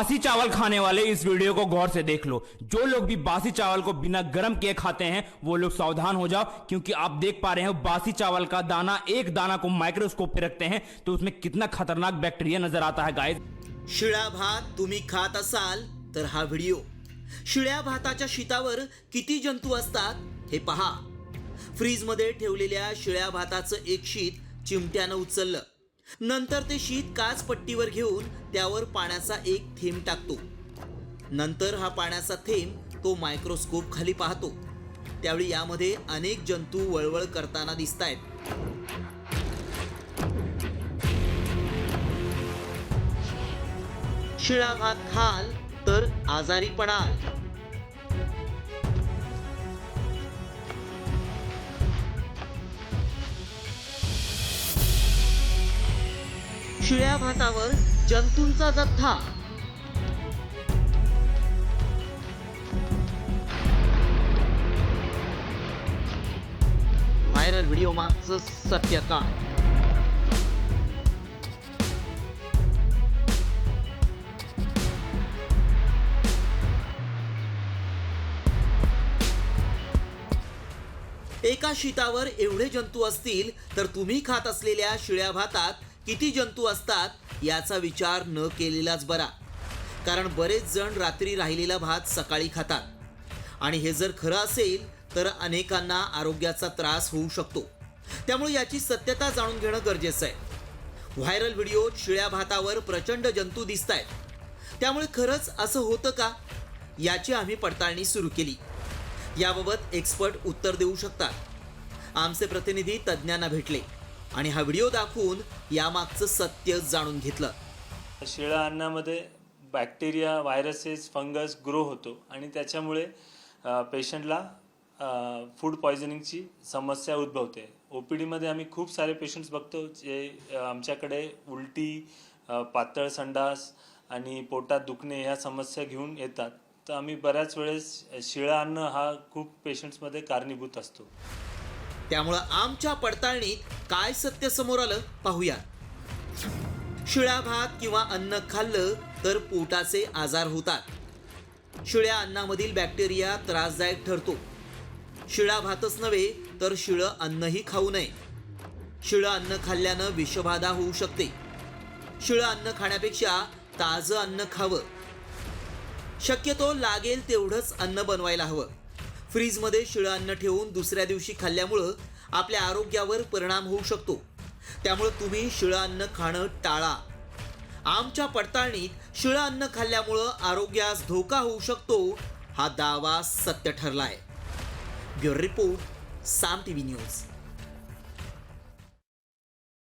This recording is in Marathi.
बासी चावल खाने वाले इस वीडियो को गौर से देख लो। जो लोग भी बासी चावल को बिना गर्म किए खाते हैं वो लोग सावधान हो जाओ, क्योंकि आप देख पा रहे हैं बासी चावल का दाना, एक दाना को माइक्रोस्कोप पे रखते हैं तो उसमें कितना खतरनाक बैक्टीरिया नजर आता है गाइस। शिळा भात तुम्ही खात असाल तर हा व्हिडिओ। शिळ्या भाताच्या शीतावर किती जंतू असतात हे पहा। फ्रीज मध्ये ठेवलेल्या शिळ्या भाताचं एक शीत चिमट्यानं उचललं, नंतर ते शीत काच पट्टीवर घेऊन त्यावर पाण्याचा एक थेंब टाकतो। नंतर हा पाण्याचा थेंब तो मायक्रोस्कोप खाली पाहतो, त्यावेळी यामध्ये अनेक जंतू वळवळ करताना दिसतायत। शिळा भात खाल तर आजारी पडाल। शिळ्या भातावर जंतूंचा जथ्था। व्हायरल व्हिडिओ मागचं सत्य काय? एका शीतावर एवढे जंतू असतील तर तुम्ही खात असलेल्या शिळ्या भातात किती जंतू असतात याचा विचार न केलेलाच बरा। कारण बरेच जण रात्री राहिलेला भात सकाळी खातात आणि हे जर खरं असेल तर अनेकांना आरोग्याचा त्रास होऊ शकतो। त्यामुळे याची सत्यता जाणून घेणं गरजेचं आहे। व्हायरल व्हिडिओत शिळ्या भातावर प्रचंड जंतू दिसतायत, त्यामुळे खरंच असं होतं का याची आम्ही पडताळणी सुरू केली। याबाबत एक्सपर्ट उत्तर देऊ शकतात। आमचे प्रतिनिधी तज्ज्ञांना भेटले आणि हा व्हिडिओ दाखवून यामागचं सत्य जाणून घेतलं। शिळ्या अन्नामध्ये बॅक्टेरिया, व्हायरसेस, फंगस ग्रो होतो आणि त्याच्यामुळे पेशंटला फूड पॉयझनिंगची समस्या उद्भवते। OPDमध्ये आम्ही खूप सारे पेशंट्स बघतो जे आमच्याकडे उलटी, पातळ संडास आणि पोटात दुखणे ह्या समस्या घेऊन येतात। तर आम्ही बऱ्याच वेळेस शिळं अन्न हा खूप पेशंट्समध्ये कारणीभूत असतो। त्यामुळे आमच्या पडताळणीत काय सत्य समोर आलं पाहूया। शिळा भात किंवा अन्न खाल्लं तर पोटाचे आजार होतात। शिळ्या अन्नामधील बॅक्टेरिया त्रासदायक ठरतो। शिळा भातच नव्हे तर शिळं अन्नही खाऊ नये। शिळं अन्न खाल्ल्यानं विषबाधा होऊ शकते। शिळं अन्न खाण्यापेक्षा ताजं अन्न खावं। शक्यतो लागेल तेवढंच अन्न बनवायला हवं। फ्रीजमध्ये शिळं अन्न ठेवून दुसऱ्या दिवशी खाल्ल्यामुळं आपल्या आरोग्यावर परिणाम होऊ शकतो। त्यामुळे तुम्ही शिळं अन्न खाणं टाळा। आमच्या पडताळणीत शिळं अन्न खाल्ल्यामुळं आरोग्यास धोका होऊ शकतो हा दावा सत्य ठरलाय। ब्युरो रिपोर्ट, साम TV न्यूज।